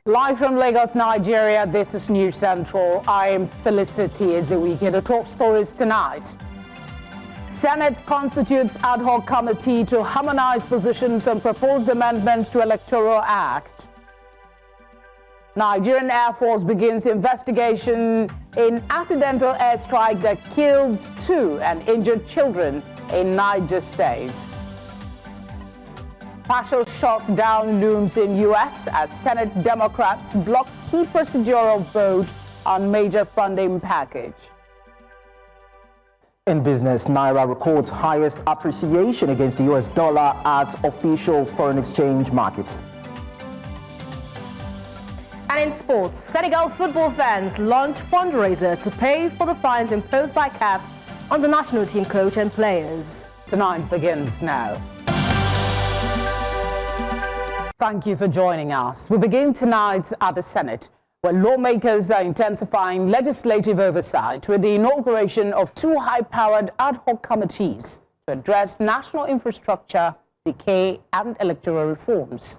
Live from Lagos, Nigeria, this is News Central. I am Felicity Ezewike. The top stories tonight. Senate constitutes ad hoc committee to harmonize positions on proposed amendments to Electoral Act. Nigerian Air Force begins investigation in accidental airstrike that killed 2 and injured children in Niger State. Partial shutdown looms in U.S. as Senate Democrats block key procedural vote on major funding package. In business, Naira records highest appreciation against the U.S. dollar at official foreign exchange markets. And in sports, Senegal football fans launch fundraiser to pay for the fines imposed by CAF on the national team coach and players. Tonight begins now. Thank you for joining us. We begin tonight at the Senate, where lawmakers are intensifying legislative oversight with the inauguration of 2 high-powered ad hoc committees to address national infrastructure, decay, and electoral reforms.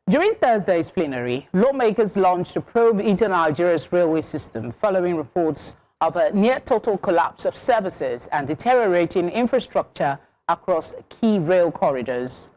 During Thursday's plenary, lawmakers launched a probe into Nigeria's railway system following reports of a near-total collapse of services and deteriorating infrastructure across key rail corridors.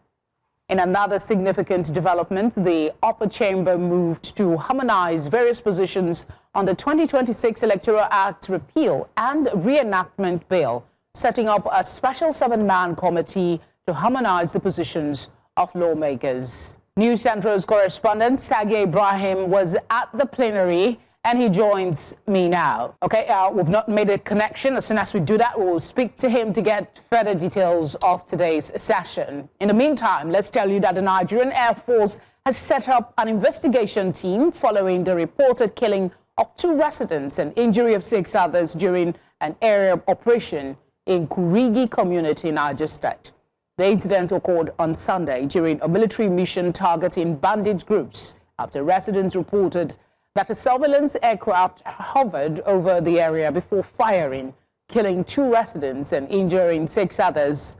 In another significant development, the upper chamber moved to harmonize various positions on the 2026 Electoral Act repeal and reenactment bill, setting up a special 7-man committee to harmonize the positions of lawmakers. News Central's correspondent Sagi Ibrahim was at the plenary, and he joins me now. Okay, we've not made a connection. As soon as we do that, we'll speak to him to get further details of today's session. In the meantime, let's tell you that the Nigerian Air Force has set up an investigation team following the reported killing of 2 residents and injury of 6 others during an aerial operation in Kurigi community, Niger State. The incident occurred on Sunday during a military mission targeting bandit groups after residents reported that a surveillance aircraft hovered over the area before firing, killing 2 residents and injuring 6 others.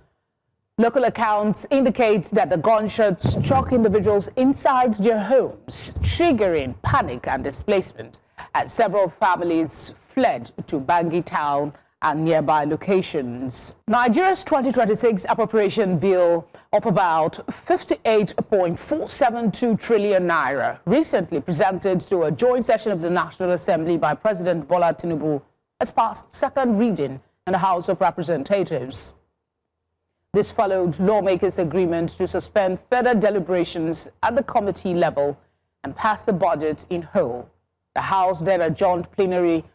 Local accounts indicate that the gunshots struck individuals inside their homes, triggering panic and displacement, as several families fled to Bangui town and nearby locations. Nigeria's 2026 appropriation bill of about 58.472 trillion naira, recently presented to a joint session of the National Assembly by President Bola Tinubu, has passed 2nd reading in the House of Representatives. This followed lawmakers' agreement to suspend further deliberations at the committee level and pass the budget in whole. The House then adjourned plenary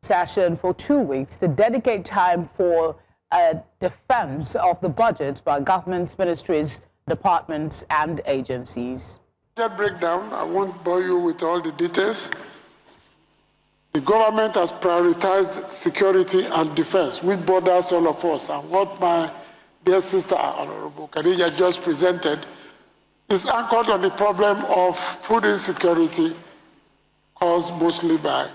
session for 2 weeks to dedicate time for a defense of the budget by government ministries, departments, and agencies. That breakdown, I won't bore you with all the details. The government has prioritized security and defense, which borders all of us. And what my dear sister, Honorable Khadija, just presented is anchored on the problem of food insecurity caused mostly by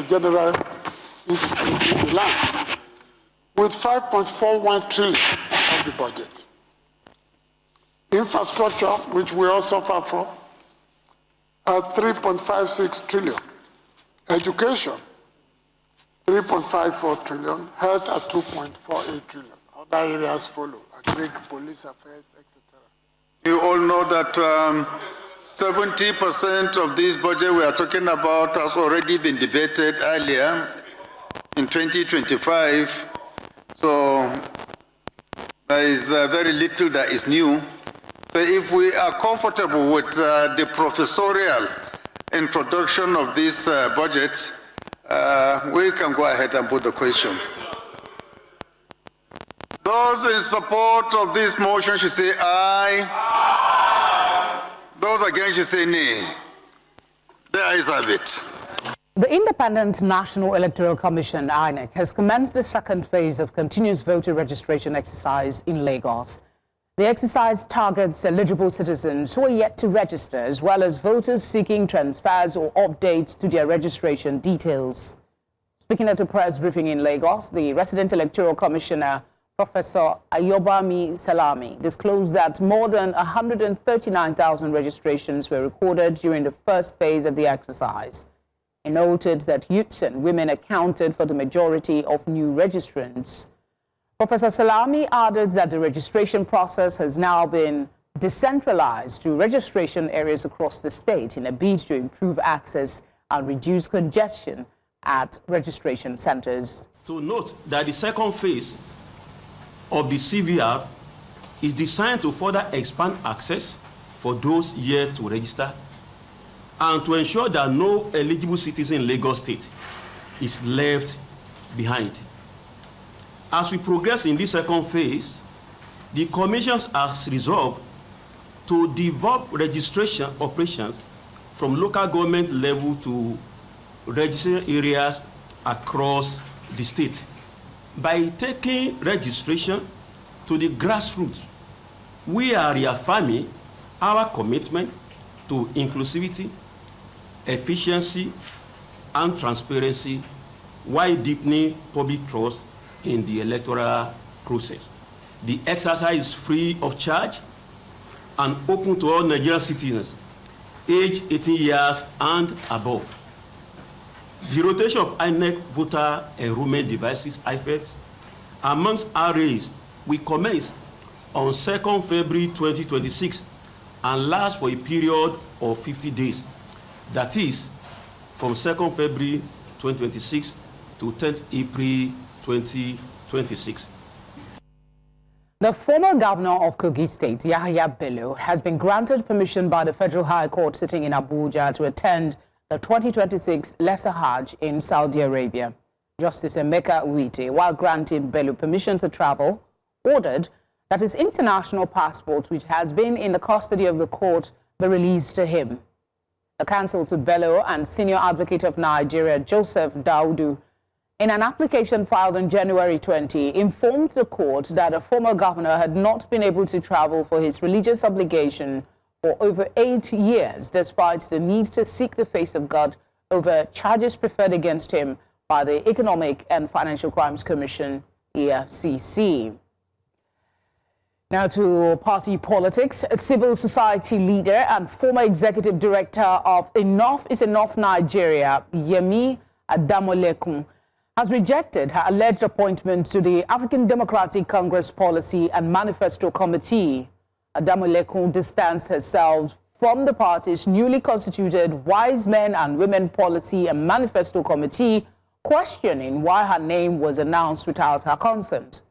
general insecurity in the land, with 5.41 trillion of the budget. Infrastructure, which we all suffer from, at 3.56 trillion. Education, 3.54 trillion. Health at 2.48 trillion. Other areas follow, agric, police affairs, etc. You all know that 70% of this budget we are talking about has already been debated earlier in 2025. So there is very little that is new. So if we are comfortable with the professorial introduction of this budget, we can go ahead and put the question. Those in support of this motion should say aye. Those against should say nay. The ayes have it. The Independent National Electoral Commission, INEC, has commenced the 2nd phase of continuous voter registration exercise in Lagos. The exercise targets eligible citizens who are yet to register, as well as voters seeking transfers or updates to their registration details. Speaking at a press briefing in Lagos, the resident electoral commissioner Professor Ayobami Salami disclosed that more than 139,000 registrations were recorded during the first phase of the exercise. He noted that youths and women accounted for the majority of new registrants. Professor Salami added that the registration process has now been decentralized to registration areas across the state in a bid to improve access and reduce congestion at registration centers. To note that the second phase of the CVR is designed to further expand access for those yet to register and to ensure that no eligible citizen in Lagos State is left behind. As we progress in this second phase, the Commission has resolved to devolve registration operations from local government level to registration areas across the state by taking registration to the grassroots. We are reaffirming our commitment to inclusivity, efficiency, and transparency while deepening public trust in the electoral process. The exercise is free of charge and open to all Nigerian citizens aged 18 years and above. The rotation of INEC voter enrollment devices, IFEDs, amongst arrays will commence on 2nd February 2026 and last for a period of 50 days. That is, from 2nd February 2026 to 10th April 2026. The former governor of Kogi State, Yahya Bello, has been granted permission by the Federal High Court sitting in Abuja to attend the 2026 Lesser Hajj in Saudi Arabia. Justice Emeka Uite, while granting Bello permission to travel, ordered that his international passport, which has been in the custody of the court, be released to him. The counsel to Bello and senior advocate of Nigeria, Joseph Daudu, in an application filed on January 20, informed the court that the former governor had not been able to travel for his religious obligation for over 8 years, despite the need to seek the face of God over charges preferred against him by the Economic and Financial Crimes Commission, EFCC. Now to party politics. A civil society leader and former executive director of Enough is Enough Nigeria, Yemi Adamolekun, has rejected her alleged appointment to the African Democratic Congress Policy and Manifesto Committee. Adamolekun distanced herself from the party's newly constituted Wise Men and Women Policy and Manifesto Committee, questioning why her name was announced without her consent.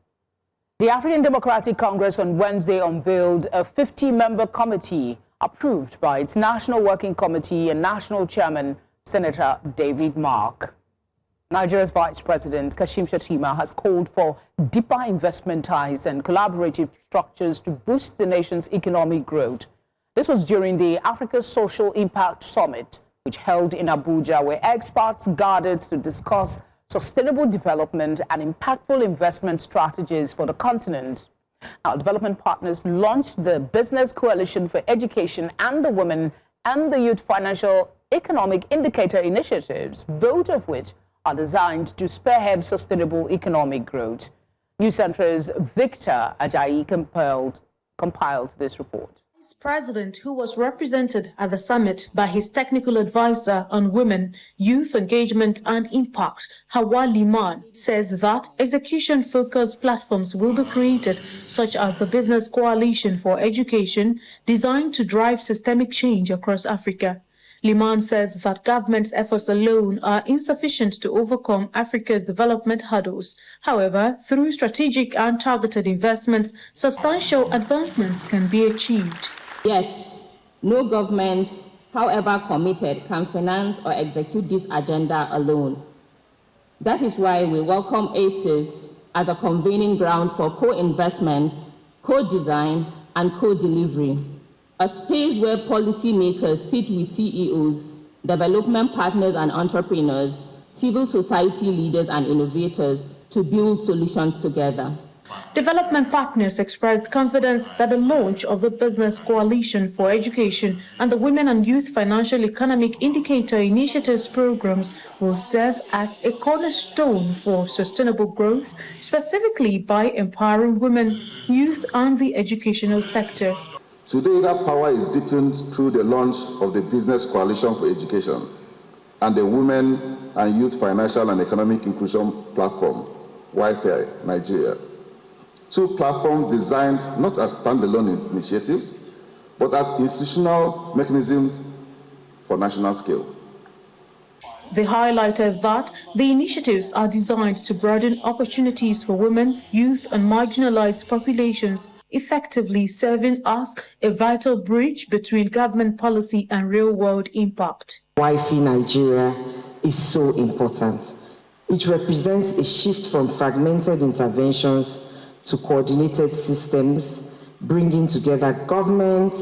The African Democratic Congress on Wednesday unveiled a 50-member committee approved by its National Working Committee and National Chairman, Senator David Mark. Nigeria's Vice President, Kashim Shettima, has called for deeper investment ties and collaborative structures to boost the nation's economic growth. This was during the Africa Social Impact Summit, which held in Abuja, where experts gathered to discuss sustainable development and impactful investment strategies for the continent. Our development partners launched the Business Coalition for Education and the Women and the Youth Financial Economic Indicator Initiatives, both of which are designed to spearhead sustainable economic growth. News Centre's Victor Ajayi compiled this report. Vice President, who was represented at the summit by his technical advisor on women, youth engagement and impact, Hawa Liman, says that execution-focused platforms will be created, such as the Business Coalition for Education, designed to drive systemic change across Africa. Liman says that government's efforts alone are insufficient to overcome Africa's development hurdles. However, through strategic and targeted investments, substantial advancements can be achieved. Yet, no government, however committed, can finance or execute this agenda alone. That is why we welcome ACES as a convening ground for co-investment, co-design, and co-delivery. A space where policymakers sit with CEOs, development partners and entrepreneurs, civil society leaders and innovators to build solutions together. Development partners expressed confidence that the launch of the Business Coalition for Education and the Women and Youth Financial Economic Indicator Initiatives programs will serve as a cornerstone for sustainable growth, specifically by empowering women, youth, and the educational sector. Today, that power is deepened through the launch of the Business Coalition for Education and the Women and Youth Financial and Economic Inclusion Platform, Wi-Fi, Nigeria. Two platforms designed not as standalone initiatives, but as institutional mechanisms for national scale. They highlighted that the initiatives are designed to broaden opportunities for women, youth, and marginalized populations, effectively serving as a vital bridge between government policy and real-world impact. Wi-Fi Nigeria is so important. It represents a shift from fragmented interventions to coordinated systems, bringing together government,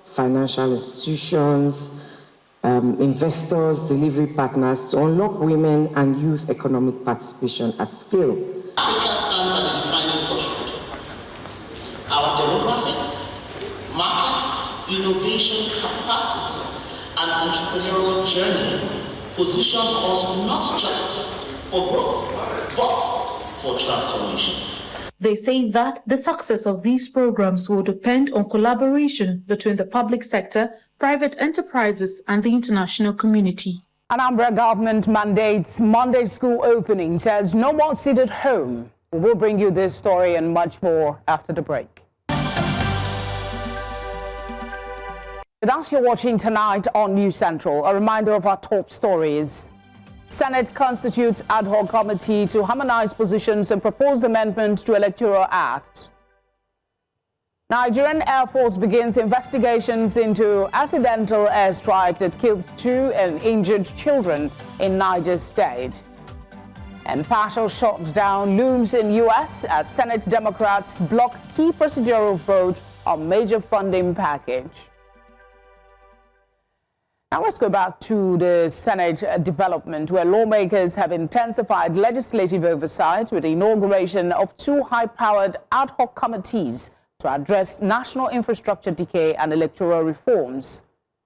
financial institutions, investors, delivery partners to unlock women and youth economic participation at scale. Africa stands at a defining crossroad. Our demographics, markets, innovation capacity, and entrepreneurial journey positions us not just for growth, but for transformation. They say that the success of these programs will depend on collaboration between the public sector, private enterprises, and the international community. Anambra government mandates Monday school opening, says no more sit at home. We will bring you this story and much more after the break. With us, you're watching tonight on News Central. A reminder of our top stories. Senate constitutes ad hoc committee to harmonise positions and proposed amendment to Electoral Act. Nigerian Air Force begins investigations into accidental airstrike that killed 2 and injured children in Niger State. And partial shutdown looms in U.S. as Senate Democrats block key procedural vote on major funding package. Now let's go back to the Senate development, where lawmakers have intensified legislative oversight with the inauguration of 2 high-powered ad hoc committees to address national infrastructure decay and electoral reforms.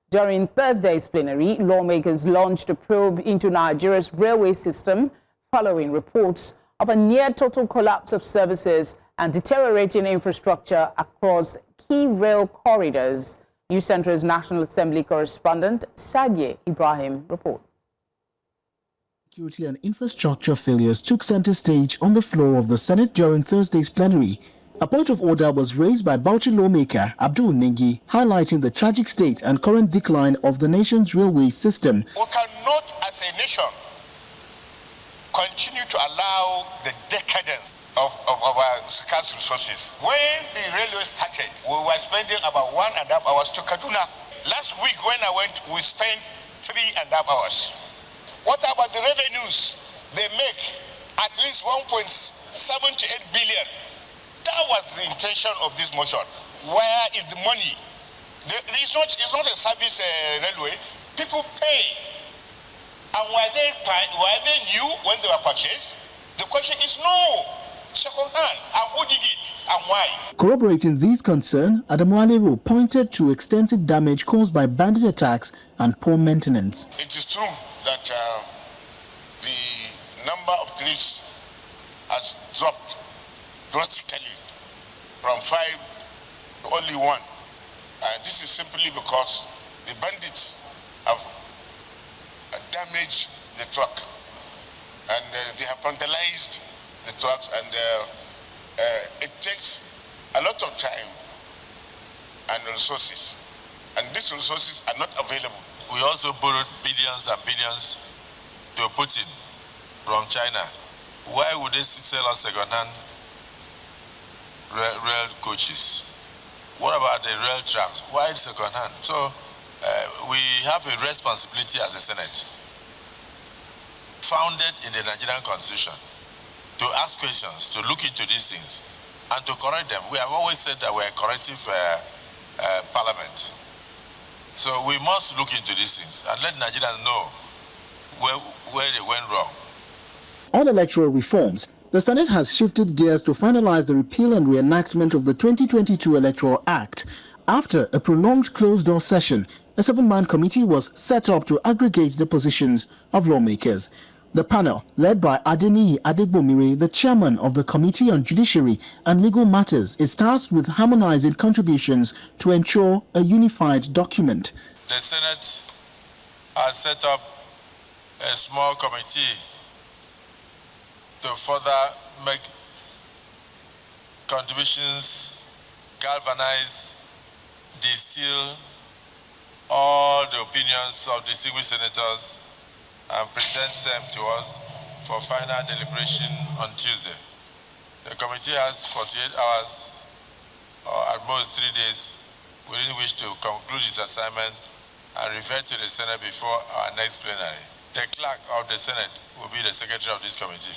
During Thursday's plenary, lawmakers launched a probe into Nigeria's railway system following reports of a near-total collapse of services and deteriorating infrastructure across key rail corridors. News Centre's National Assembly correspondent Sagie Ibrahim reports. Security and infrastructure failures took center stage on the floor of the Senate during Thursday's plenary. A point of order was raised by Bauchi lawmaker Abdul Nengi, highlighting the tragic state and current decline of the nation's railway system. We cannot, as a nation, continue to allow the decadence of our scarce resources. When the railway started, we were spending about 1.5 hours to Kaduna. Last week when I went, we spent 3.5 hours. What about the revenues? They make at least 1.78 billion. That was the intention of this motion. Where is the money? It's not a service railway. People pay. And were they new when they were purchased? The question is no. Second hand, and who did it and why? Corroborating these concerns, Adamualero pointed to extensive damage caused by bandit attacks and poor maintenance. It is true that the number of trips has dropped drastically from 5 to only 1. And this is simply because the bandits have damaged the truck and they have vandalized the trucks, and it takes a lot of time and resources, and these resources are not available. We also borrowed billions and billions to Putin from China. Why would they sell us second-hand rail coaches? What about the rail tracks? Why second-hand? So we have a responsibility as a Senate, founded in the Nigerian Constitution, to ask questions, to look into these things, and to correct them. We have always said that we're a corrective parliament. So we must look into these things and let Nigerians know where they went wrong. On electoral reforms, The Senate has shifted gears to finalize the repeal and reenactment of the 2022 Electoral Act. After a prolonged closed-door session, a 7-man committee was set up to aggregate the positions of lawmakers. The panel, led by Adeniyi Adegbomire, the chairman of the Committee on Judiciary and Legal Matters, is tasked with harmonizing contributions to ensure a unified document. The Senate has set up a small committee to further make contributions, galvanize, distill all the opinions of distinguished senators and present them to us for final deliberation on Tuesday. The committee has 48 hours, or at most 3 days, within which to conclude its assignments and refer to the Senate before our next plenary. The clerk of the Senate will be the secretary of this committee.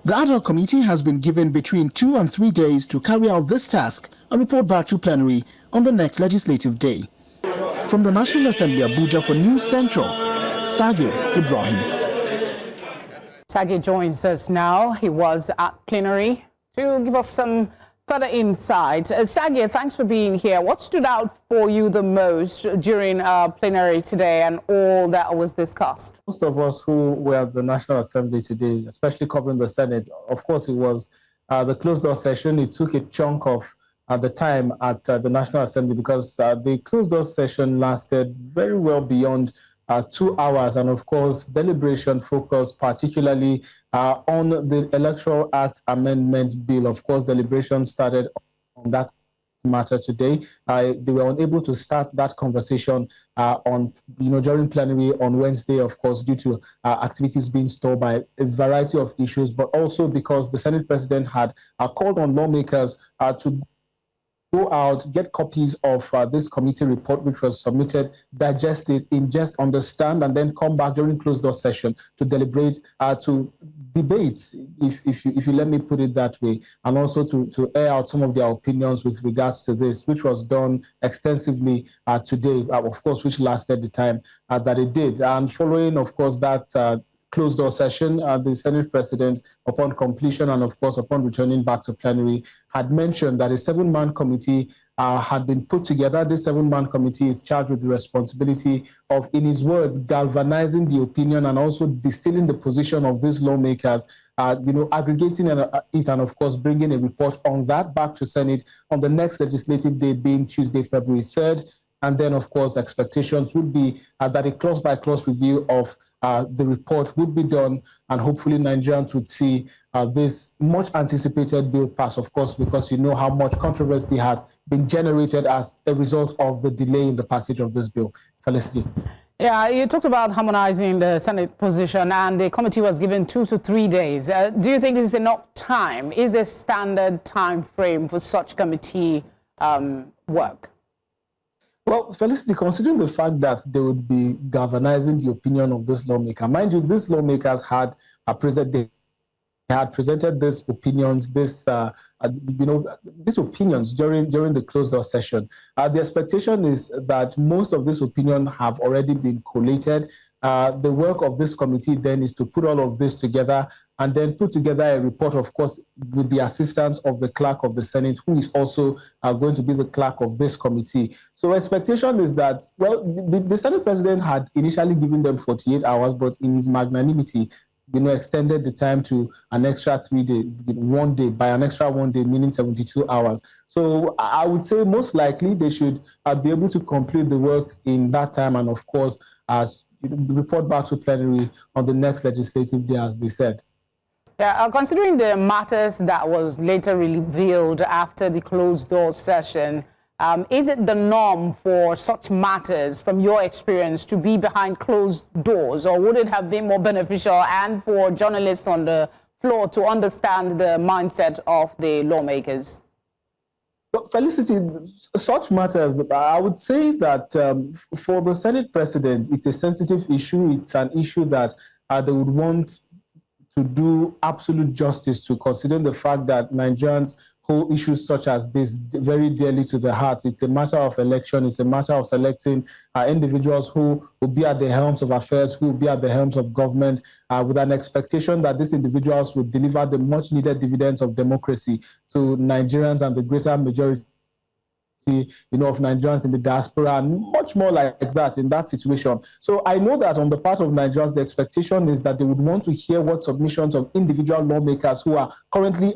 The ad hoc committee has been given between 2 and 3 days to carry out this task and report back to plenary on the next legislative day. From the National Assembly, Abuja, for News Central, Sagir Ibrahim. Sagir joins us now. He was at plenary to give us some further insight. Sagir, thanks for being here. What stood out for you the most during plenary today and all that was discussed? Most of us who were at the National Assembly today, especially covering the Senate, of course it was the closed-door session. It took a chunk of the time at the National Assembly because the closed-door session lasted very well beyond 2 hours, and of course deliberation focused particularly on the Electoral Act Amendment Bill. Of course, deliberation started on that matter today. They were unable to start that conversation during plenary on Wednesday, of course, due to activities being stalled by a variety of issues, but also because the Senate President had called on lawmakers to go out, get copies of this committee report, which was submitted, digest it, ingest, understand, and then come back during closed-door session to deliberate, to debate, if you let me put it that way, and also to air out some of their opinions with regards to this, which was done extensively today, of course, which lasted the time that it did. And following, of course, that closed-door session, the Senate President, upon completion and, of course, upon returning back to plenary, had mentioned that a 7-man committee had been put together. This 7-man committee is charged with the responsibility of, in his words, galvanizing the opinion and also distilling the position of these lawmakers, aggregating it and, of course, bringing a report on that back to Senate on the next legislative day, being Tuesday, February 3rd. And then, of course, expectations would be that a clause-by-clause review of the report would be done, and hopefully Nigerians would see this much-anticipated bill pass, of course, because you know how much controversy has been generated as a result of the delay in the passage of this bill. Felicity. Yeah, you talked about harmonizing the Senate position, and the committee was given 2 to 3 days. Do you think this is enough time? Is there standard time frame for such committee work? Well, Felicity, considering the fact that they would be galvanizing the opinion of this lawmaker, mind you, these lawmakers had presented these opinions, these opinions during the closed-door session. The expectation is that most of these opinions have already been collated. The work of this committee then is to put all of this together and then put together a report, of course, with the assistance of the clerk of the Senate, who is also going to be the clerk of this committee. So expectation is that, well, the Senate President had initially given them 48 hours, but in his magnanimity, extended the time to an extra 3 days, 1 day, by an extra 1 day, meaning 72 hours. So I would say most likely they should be able to complete the work in that time and, of course, report back to plenary on the next legislative day, as they said. Yeah, considering the matters that was later revealed after the closed-door session, is it the norm for such matters, from your experience, to be behind closed doors, or would it have been more beneficial and for journalists on the floor to understand the mindset of the lawmakers? Well, Felicity, such matters, I would say that for the Senate President, it's a sensitive issue. It's an issue that they would want to do absolute justice to, considering the fact that Nigerians hold issues such as this very dearly to the heart. It's a matter of election. It's a matter of selecting individuals who will be at the helms of affairs, who will be at the helms of government, with an expectation that these individuals will deliver the much-needed dividends of democracy to Nigerians and the greater majority of Nigerians in the diaspora, and much more like that in that situation. So I know that on the part of Nigerians, the expectation is that they would want to hear what submissions of individual lawmakers who are currently,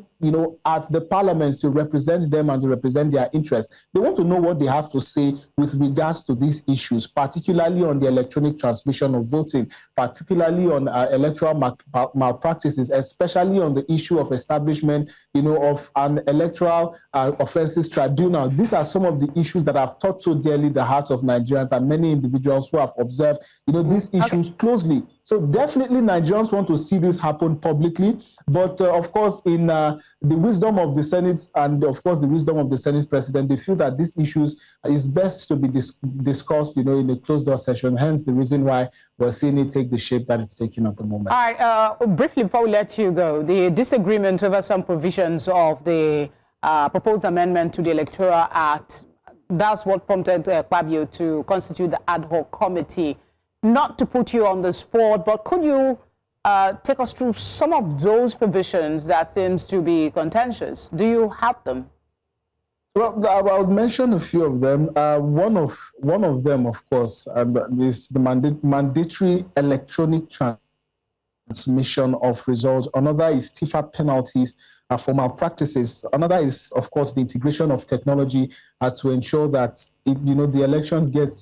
at the parliament to represent them and to represent their interests. They want to know what they have to say with regards to these issues, particularly on the electronic transmission of voting, particularly on electoral malpractices, especially on the issue of establishment, of an electoral offences tribunal. These are some of the issues that have touched so dearly the hearts of Nigerians and many individuals who have observed, these issues closely. So definitely Nigerians want to see this happen publicly, but of course in the wisdom of the Senate and of course the wisdom of the Senate President, they feel that these issues is best to be discussed, in a closed-door session, hence the reason why we're seeing it take the shape that it's taking at the moment. All right, briefly before we let you go, the disagreement over some provisions of the proposed amendment to the Electoral Act, that's what prompted Kpabio to constitute the ad hoc committee. Not to put you on the spot, but could you take us through some of those provisions that seems to be contentious? Do you have them? Well, I'll mention a few of them. One of them, of course, is the mandatory electronic transmission of results. Another is stiffer penalties for malpractices. Another is, of course, the integration of technology to ensure that the elections get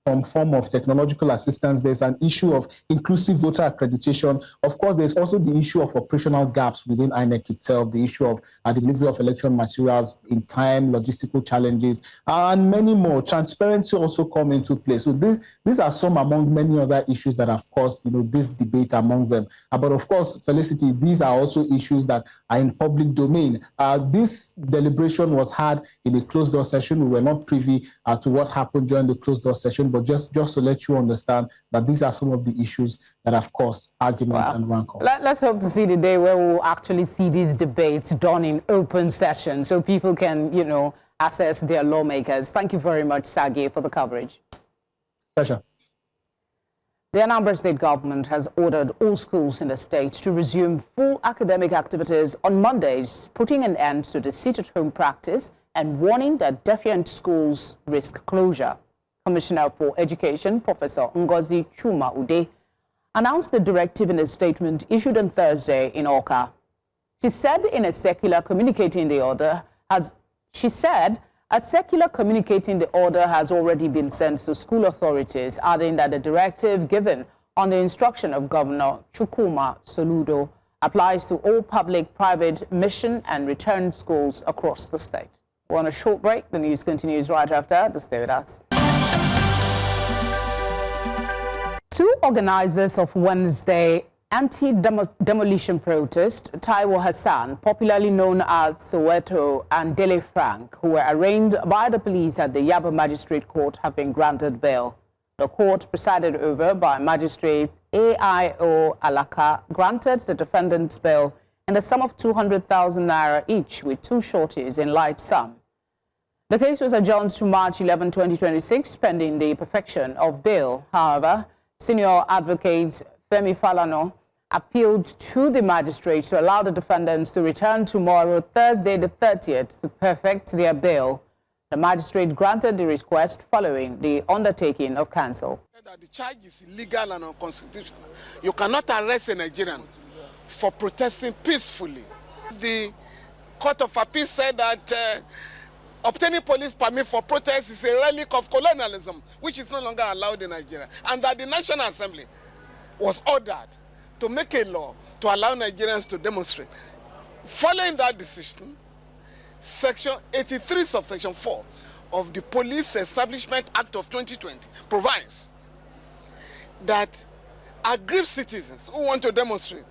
some form of technological assistance. There's an issue of inclusive voter accreditation. Of course, there's also the issue of operational gaps within INEC itself, the issue of the delivery of election materials in time, logistical challenges, and many more. Transparency also come into play. So these are some among many other issues that have caused this debate among them. But of course, Felicity, these are also issues that are in public domain. This deliberation was had in a closed-door session. We were not privy to what happened during the closed-door session, but just to let you understand that these are some of the issues that have caused arguments and rancor. Let's hope to see the day where we'll actually see these debates done in open session so people can, assess their lawmakers. Thank you very much, Sagi, for the coverage. Pleasure. The Anambra State government has ordered all schools in the state to resume full academic activities on Mondays, putting an end to the sit-at-home practice and warning that defiant schools risk closure. Commissioner for Education, Professor Ngozi Chuma Ude, announced the directive in a statement issued on Thursday in Awka. She said a circular communicating the order has already been sent to school authorities, adding that the directive given on the instruction of Governor Chukwuma Soludo applies to all public, private, mission and return schools across the state. We're on a short break. The news continues right after. Do stay with us. Two organizers of Wednesday anti-demolition protest, Taiwo Hassan, popularly known as Soweto, and Dele Frank, who were arraigned by the police at the Yaba Magistrate Court, have been granted bail. The court, presided over by Magistrate AIO Alaka, granted the defendants bail in the sum of 200,000 naira each, with two sureties in light sum. The case was adjourned to March 11, 2026, pending the perfection of bail. However, Senior Advocate Femi Falano appealed to the magistrate to allow the defendants to return tomorrow, Thursday the 30th, to perfect their bail. The magistrate granted the request following the undertaking of counsel. The charge is illegal and unconstitutional. You cannot arrest a Nigerian for protesting peacefully. The Court of Appeal said that obtaining police permit for protest is a relic of colonialism, which is no longer allowed in Nigeria, and that the National Assembly was ordered to make a law to allow Nigerians to demonstrate. Following that decision, Section 83, subsection 4 of the Police Establishment Act of 2020 provides that aggrieved citizens who want to demonstrate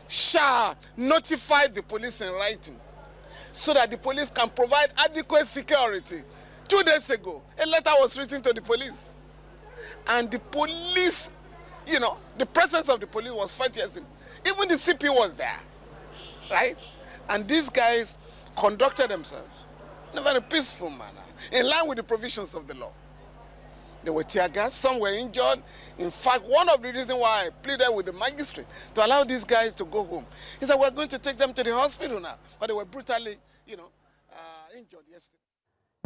shall notify the police in writing so that the police can provide adequate security. 2 days ago, a letter was written to the police. And the police, the presence of the police was felt yesterday. Even the CP was there, right? And these guys conducted themselves in a very peaceful manner, in line with the provisions of the law. They were tear gassed, some were injured. In fact, one of the reasons why I pleaded with the magistrate to allow these guys to go home is that we're going to take them to the hospital now, but they were brutally, injured yesterday.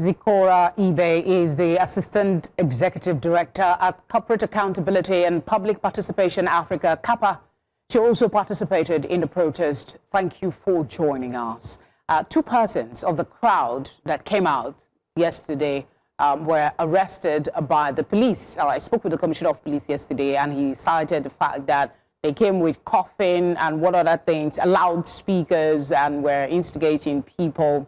Zikora Ibe is the Assistant Executive Director at Corporate Accountability and Public Participation Africa, CAPA. She also participated in the protest. Thank you for joining us. 2 persons of the crowd that came out yesterday were arrested by the police. I spoke with the Commissioner of Police yesterday, and he cited the fact that they came with coughing and what other things, loudspeakers, and were instigating people.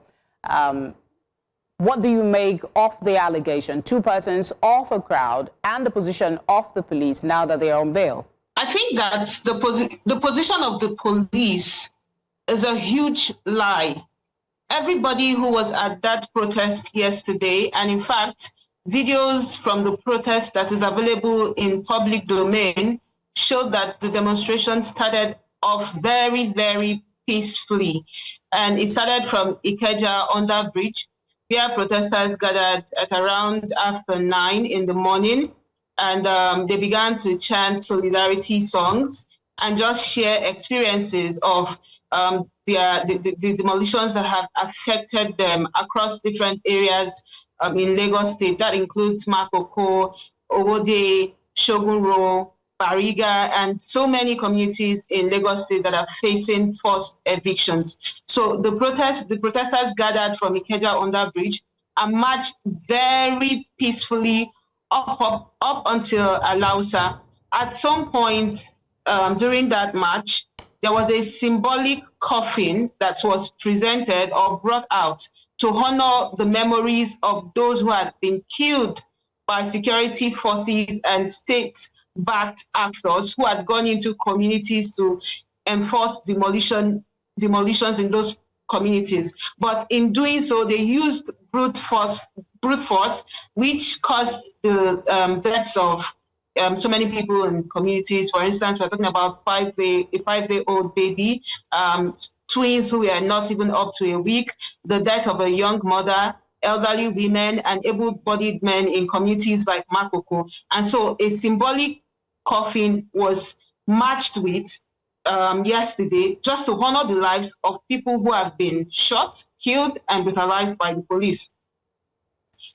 What do you make of the allegation? 2 persons of a crowd and the position of the police now that they are on bail? I think that the position of the police is a huge lie. Everybody who was at that protest yesterday, and in fact, videos from the protest that is available in public domain showed that the demonstration started off very, very peacefully. And it started from Ikeja under bridge, where protesters gathered at around after 9 in the morning, and they began to chant solidarity songs and just share experiences of the demolitions that have affected them across different areas in Lagos State. That includes Makoko, Owode, Shogunro, Bariga, and so many communities in Lagos State that are facing forced evictions. So the protesters gathered from Ikeja under bridge and marched very peacefully up until Alausa. At some point during that march, there was a symbolic coffin that was presented or brought out to honor the memories of those who had been killed by security forces and state-backed actors who had gone into communities to enforce demolitions in those communities. But in doing so, they used brute force, which caused the deaths of so many people in communities. For instance, we're talking about a 5-day-old baby, twins who were not even up to a week, the death of a young mother, elderly women, and able-bodied men in communities like Makoko. And so a symbolic coffin was marched with yesterday just to honor the lives of people who have been shot, killed, and brutalized by the police.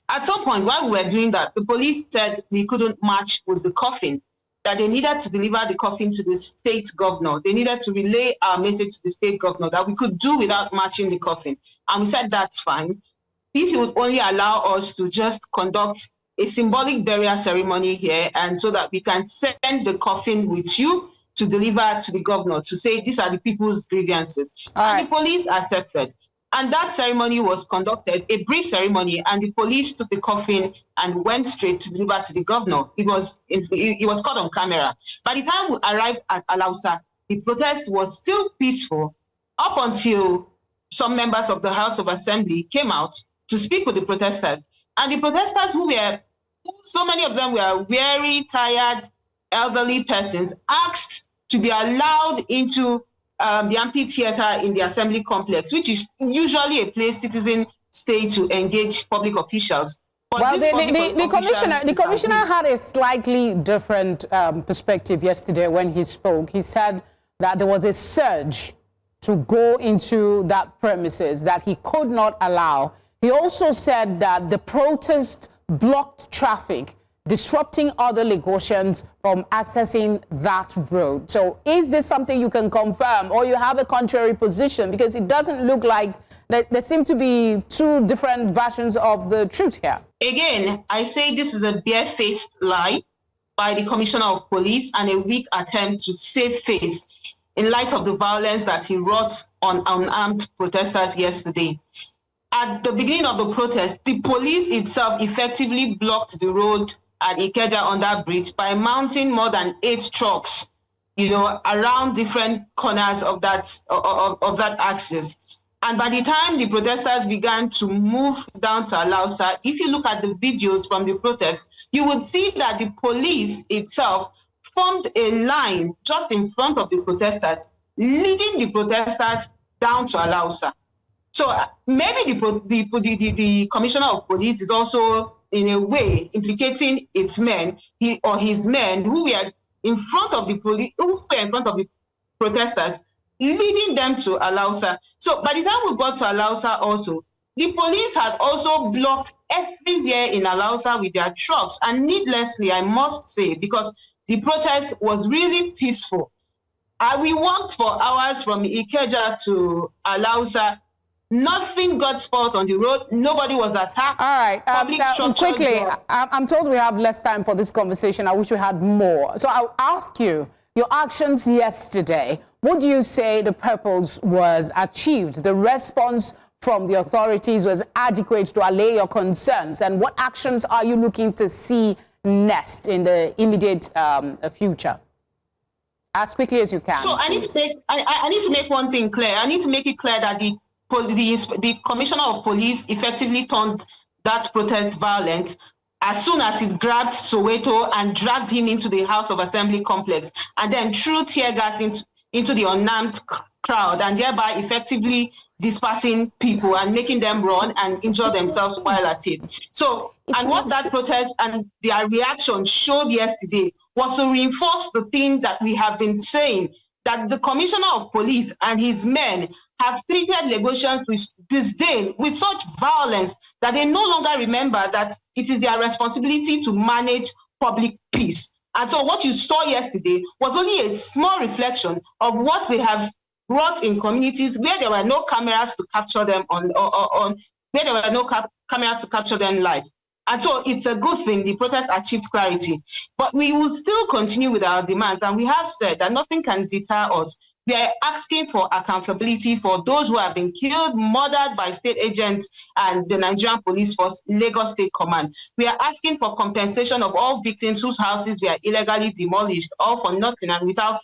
At some point, while we were doing that, the police said we couldn't march with the coffin, that they needed to deliver the coffin to the state governor. They needed to relay our message to the state governor that we could do without marching the coffin. And we said, that's fine. If you would only allow us to just conduct a symbolic burial ceremony here, and so that we can send the coffin with you to deliver to the governor, to say these are the people's grievances. And the police accepted. And that ceremony was conducted, a brief ceremony, and the police took the coffin and went straight to deliver to the governor. It was caught on camera. By the time we arrived at Alausa, the protest was still peaceful up until some members of the House of Assembly came out to speak with the protesters. And the protesters so many of them were very tired, elderly persons, asked to be allowed into the amphitheater in the Assembly complex, which is usually a place citizens stay to engage public officials. But well, the commissioner had a slightly different perspective yesterday when he spoke. He said that there was a surge to go into that premises that he could not allow. He also said that the protest blocked traffic, disrupting other Lagosians from accessing that road. So is this something you can confirm, or you have a contrary position? Because it doesn't look like there seem to be 2 different versions of the truth here. Again, I say this is a bare-faced lie by the Commissioner of Police and a weak attempt to save face in light of the violence that he wrought on unarmed protesters yesterday. At the beginning of the protest, the police itself effectively blocked the road at Ikeja under bridge by mounting more than 8 trucks, around different corners of that axis. And by the time the protesters began to move down to Alausa, if you look at the videos from the protest, you would see that the police itself formed a line just in front of the protesters, leading the protesters down to Alausa. So maybe the commissioner of police is also, in a way, implicating its men, his men who were in front of the police, who were in front of the protesters, leading them to Alausa. So by the time we got to Alausa also, the police had also blocked everywhere in Alausa with their trucks. And needlessly, I must say, because the protest was really peaceful. We walked for hours from Ikeja to Alausa. Nothing got spoiled on the road. Nobody was attacked. All right. Quickly, I'm told we have less time for this conversation. I wish we had more. So I'll ask you, your actions yesterday, would you say the purpose was achieved? The response from the authorities was adequate to allay your concerns? And what actions are you looking to see next in the immediate future? As quickly as you can. So I need to make one thing clear. I need to make it clear that the commissioner of police effectively turned that protest violent as soon as it grabbed Soweto and dragged him into the House of Assembly complex and then threw tear gas into the unarmed crowd and thereby effectively dispersing people and making them run and injure themselves while at it. So, and what that protest and their reaction showed yesterday was to reinforce the thing that we have been saying, that the commissioner of police and his men have treated Lagosians with disdain, with such violence, that they no longer remember that it is their responsibility to manage public peace. And so what you saw yesterday was only a small reflection of what they have brought in communities where there were no cameras to capture them where there were no cameras to capture them live. And so it's a good thing the protest achieved clarity. But we will still continue with our demands. And we have said that nothing can deter us. We are asking for accountability for those who have been killed, murdered by state agents and the Nigerian Police Force, Lagos State Command. We are asking for compensation of all victims whose houses were illegally demolished, all for nothing and without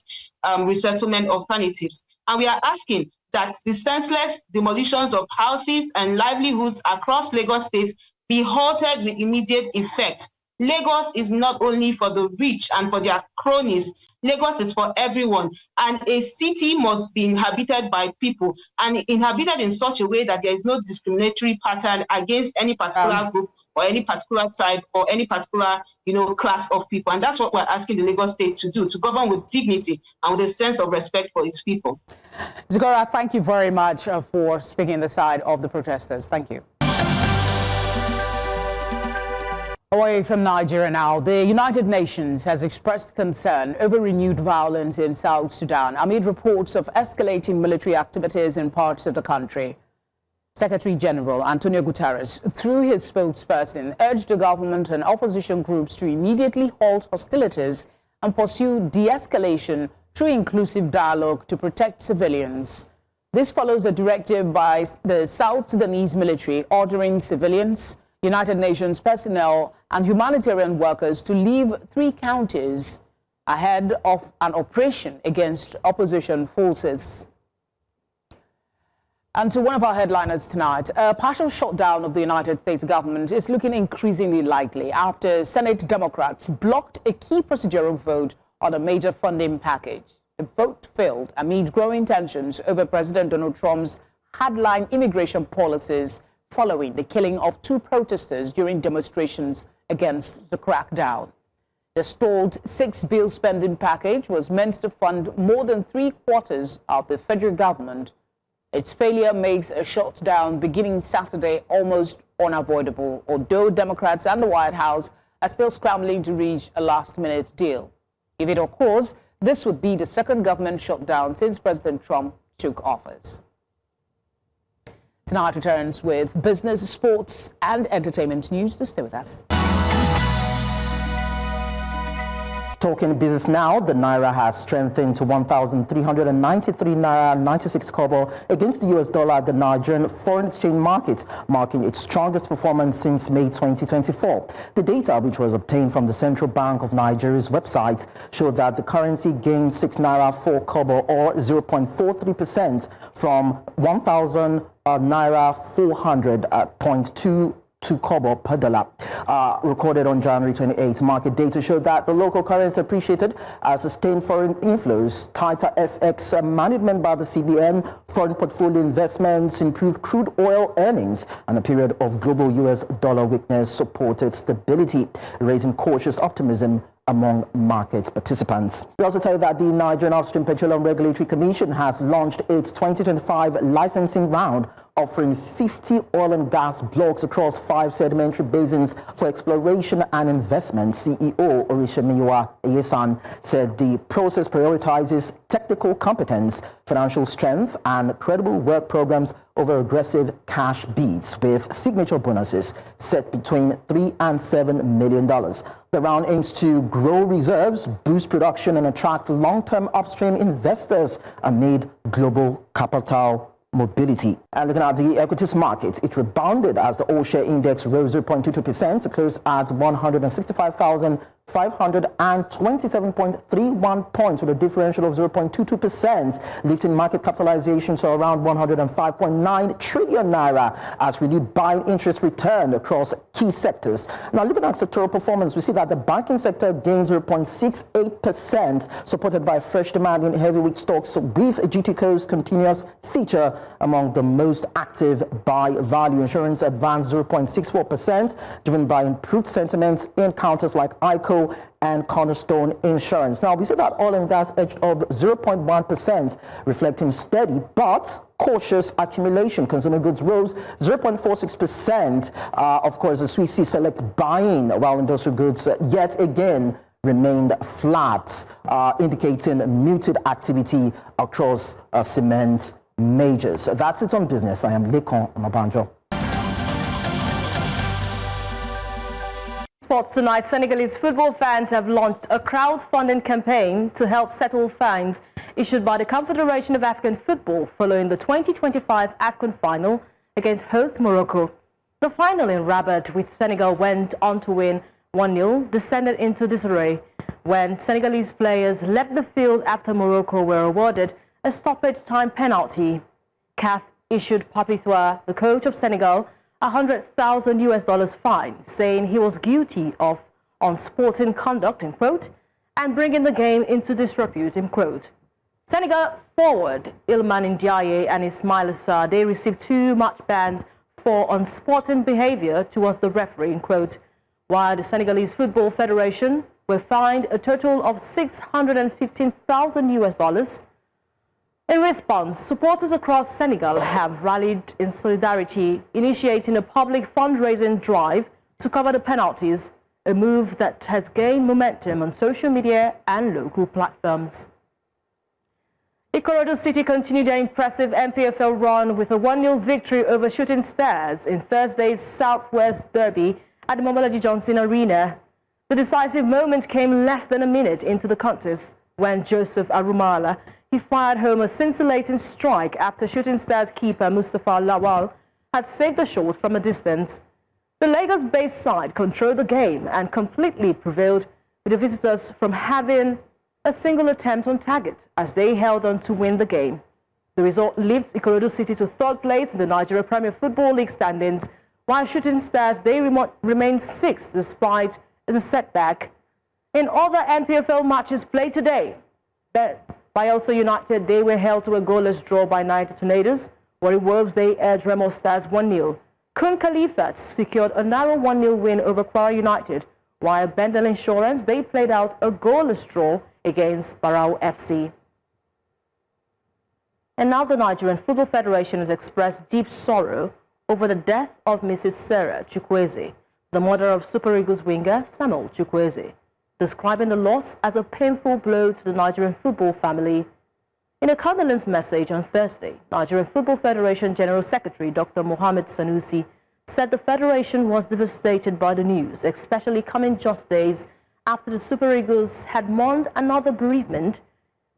resettlement alternatives. And we are asking that the senseless demolitions of houses and livelihoods across Lagos State be halted with immediate effect. Lagos is not only for the rich and for their cronies. Lagos is for everyone. And a city must be inhabited by people and inhabited in such a way that there is no discriminatory pattern against any particular group or any particular tribe or any particular, class of people. And that's what we're asking the Lagos State to do, to govern with dignity and with a sense of respect for its people. Zagora, thank you very much for speaking on the side of the protesters. Thank you. Away from Nigeria now, the United Nations has expressed concern over renewed violence in South Sudan amid reports of escalating military activities in parts of the country. Secretary General Antonio Guterres, through his spokesperson, urged the government and opposition groups to immediately halt hostilities and pursue de-escalation through inclusive dialogue to protect civilians. This follows a directive by the South Sudanese military ordering civilians, United Nations personnel and humanitarian workers to leave 3 counties ahead of an operation against opposition forces. And to one of our headliners tonight, a partial shutdown of the United States government is looking increasingly likely after Senate Democrats blocked a key procedural vote on a major funding package. The vote failed amid growing tensions over President Donald Trump's hardline immigration policies following the killing of 2 protesters during demonstrations against the crackdown. The stalled 6-bill spending package was meant to fund more than 3/4 of the federal government. Its failure makes a shutdown beginning Saturday almost unavoidable, although Democrats and the White House are still scrambling to reach a last-minute deal. If it occurs, this would be the second government shutdown since President Trump took office. Tonight returns with business, sports, and entertainment news. To stay with us. Talking business now, the Naira has strengthened to 1,393 Naira 96 kobo against the US dollar at the Nigerian foreign exchange market, marking its strongest performance since May 2024. The data, which was obtained from the Central Bank of Nigeria's website, showed that the currency gained 6 Naira 4 kobo or 0.43% from 1,000 Naira 400.2 2 kobo per dollar. Recorded on January 28. Market data showed that the local currency appreciated as sustained foreign inflows, tighter FX management by the CBN, foreign portfolio investments, improved crude oil earnings, and a period of global US dollar weakness supported stability, raising cautious optimism among market participants. We also tell you that the Nigerian Upstream Petroleum Regulatory Commission has launched its 2025 licensing round, offering 50 oil and gas blocks across 5 sedimentary basins for exploration and investment. CEO Orishamiwa Eyesan said the process prioritizes technical competence, financial strength, and credible work programs over aggressive cash bids, with signature bonuses set between $3 and $7 million. The round aims to grow reserves, boost production, and attract long-term upstream investors amid global capital mobility. And looking at the equities market, it rebounded as the all-share index rose 0.22% to close at 165,527.31 points, with a differential of 0.22%, lifting market capitalization to around 105.9 trillion naira as renewed buying interest returned across key sectors. Now, looking at sectoral performance, we see that the banking sector gained 0.68%, supported by fresh demand in heavyweight stocks, with GTCO's continuous feature among the most active by value. Insurance advanced 0.64%, driven by improved sentiments in counters like ICO and Cornerstone Insurance. Now, we see that oil and gas edged up 0.1%, reflecting steady but cautious accumulation. Consumer goods rose 0.46%. Of course, the Swiss Sea select buying, while industrial goods yet again remained flat, indicating muted activity across cement majors. So that's it on business. I am Lekon Mabanjo. Sports tonight, Senegalese football fans have launched a crowdfunding campaign to help settle fines issued by the Confederation of African Football following the 2025 AFCON final against host Morocco. The final in Rabat, with Senegal went on to win 1-0, descended into disarray when Senegalese players left the field after Morocco were awarded a stoppage time penalty. CAF issued Papithua, the coach of Senegal, $100,000 fine, saying he was guilty of unsporting conduct, in quote, and bringing the game into disrepute, in quote. Senegal forward Iliman Ndiaye and Ismail Sarr, they received 2 match bans for unsporting behavior towards the referee, in quote, while the Senegalese Football Federation were fined a total of $615,000. In response, supporters across Senegal have rallied in solidarity, initiating a public fundraising drive to cover the penalties, a move that has gained momentum on social media and local platforms. Ikorodu City continued their impressive MPFL run with a 1-0 victory over Shooting Stars in Thursday's Southwest Derby at the Momolaji Johnson Arena. The decisive moment came less than a minute into the contest when Joseph Arumala fired home a scintillating strike after Shooting Stars keeper Mustafa Lawal had saved the shot from a distance. The Lagos-based side controlled the game and completely prevailed, with the visitors from having a single attempt on target as they held on to win the game. The result lifts Ikorodu City to 3rd place in the Nigeria Premier Football League standings, while Shooting Stars they remain 6th despite the setback. In other NPFL matches played today, Bayelsa United, they were held to a goalless draw by Niger Tornadoes. Warri Wolves, they edged Remo Stars 1-0. Kun Khalifat secured a narrow 1-0 win over Kwara United, while Bendel Insurance, they played out a goalless draw against Barao FC. And now the Nigerian Football Federation has expressed deep sorrow over the death of Mrs. Sarah Chukwueze, the mother of Super Eagles winger Samuel Chukwueze, describing the loss as a painful blow to the Nigerian football family. In a condolence message on Thursday, Nigerian Football Federation General Secretary Dr. Mohamed Sanusi said the federation was devastated by the news, especially coming just days after the Super Eagles had mourned another bereavement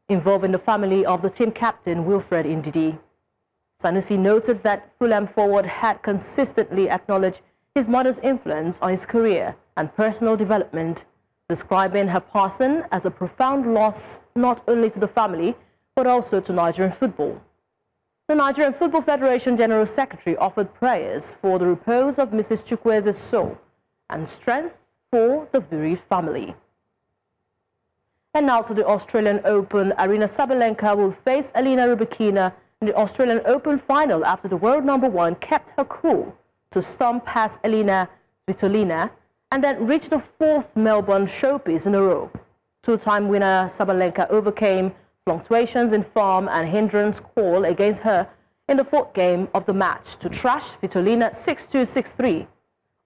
involving the family of the team captain Wilfred Ndidi. Sanusi noted that Fulham forward had consistently acknowledged his mother's influence on his career and personal development, describing her passing as a profound loss not only to the family, but also to Nigerian football. The Nigerian Football Federation General Secretary offered prayers for the repose of Mrs. Chukweze's soul and strength for the bereaved family. And now to the Australian Open. Aryna Sabalenka will face Elena Rybakina in the Australian Open final after the world #1 kept her cool to stomp past Elena Svitolina and then reach the 4th Melbourne showpiece in a row. Two-time winner Sabalenka overcame fluctuations in form and hindrance call against her in the 4th game of the match to trash Svitolina 6-2, 6-3.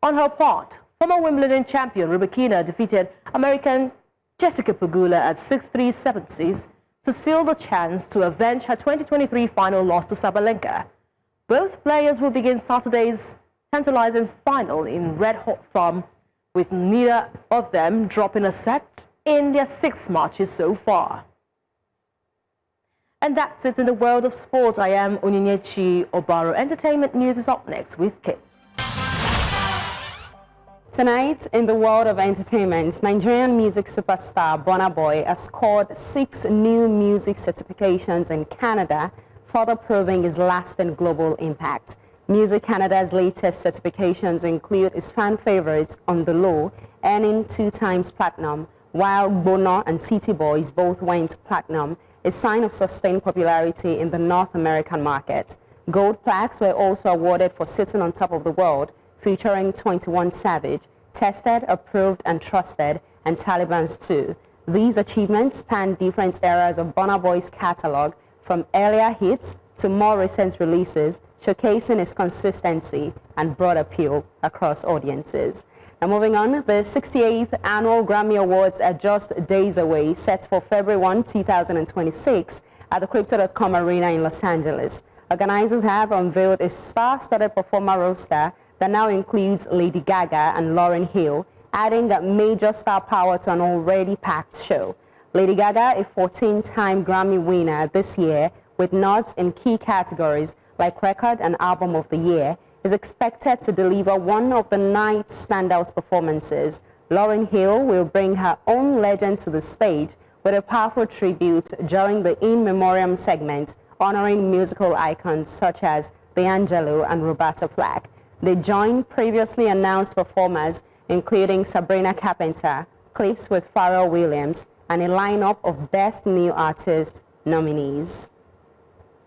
On her part, former Wimbledon champion Rybakina defeated American Jessica Pegula at 6-3, 7-6 to seal the chance to avenge her 2023 final loss to Sabalenka. Both players will begin Saturday's tantalizing final in red-hot form, with neither of them dropping a set in their 6 matches so far. And that's it in the world of sport. I am Onyinyechi Obaro. Entertainment news is up next with Kit. Tonight, in the world of entertainment, Nigerian music superstar Burna Boy has scored 6 new music certifications in Canada, further proving his lasting global impact. Music Canada's latest certifications include his fan favorite, On the Low, earning 2 times platinum, while Bono and City Boys both went platinum, a sign of sustained popularity in the North American market. Gold plaques were also awarded for Sitting on Top of the World, featuring 21 Savage, Tested, Approved and Trusted, and Taliban's too. These achievements span different eras of Burna Boy's catalog, from earlier hits to more recent releases, showcasing his consistency and broad appeal across audiences. Now moving on, the 68th Annual Grammy Awards are just days away, set for February 1, 2026 at the Crypto.com Arena in Los Angeles. Organizers have unveiled a star-studded performer roster that now includes Lady Gaga and Lauryn Hill, adding that major star power to an already packed show. Lady Gaga, a 14-time Grammy winner this year with nods in key categories like Record and Album of the Year, is expected to deliver one of the night's standout performances. Lauryn Hill will bring her own legend to the stage with a powerful tribute during the In Memoriam segment, honoring musical icons such as D'Angelo and Roberta Flack. They join previously announced performers including Sabrina Carpenter, clips with Pharrell Williams, and a lineup of Best New Artist nominees.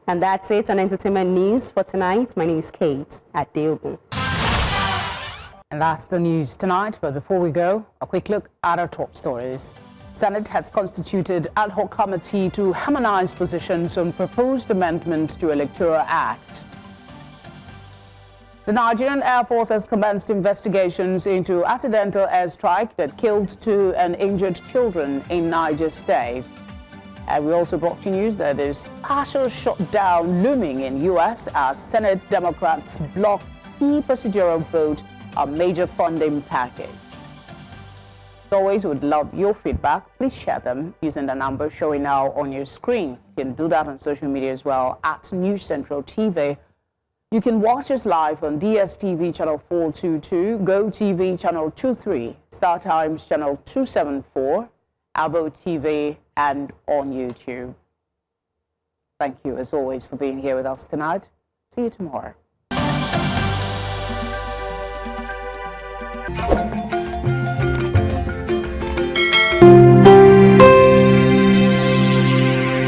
And that's it on entertainment news for tonight. My name is Kate at Deogun. And that's the news tonight. But before we go, a quick look at our top stories. Senate has constituted ad hoc committee to harmonize positions on proposed amendment to Electoral Act. The Nigerian Air Force has commenced investigations into accidental airstrike that killed 2 and injured children in Niger State. And we also brought you news that there's partial shutdown looming in U.S. as Senate Democrats block key procedural vote on major funding package. As always, we would love your feedback. Please share them using the number showing now on your screen. You can do that on social media as well at News Central TV. You can watch us live on DSTV channel 422, GoTV channel 23, Star Times channel 274, Avo TV, and on YouTube. Thank you, as always, for being here with us tonight. See you tomorrow.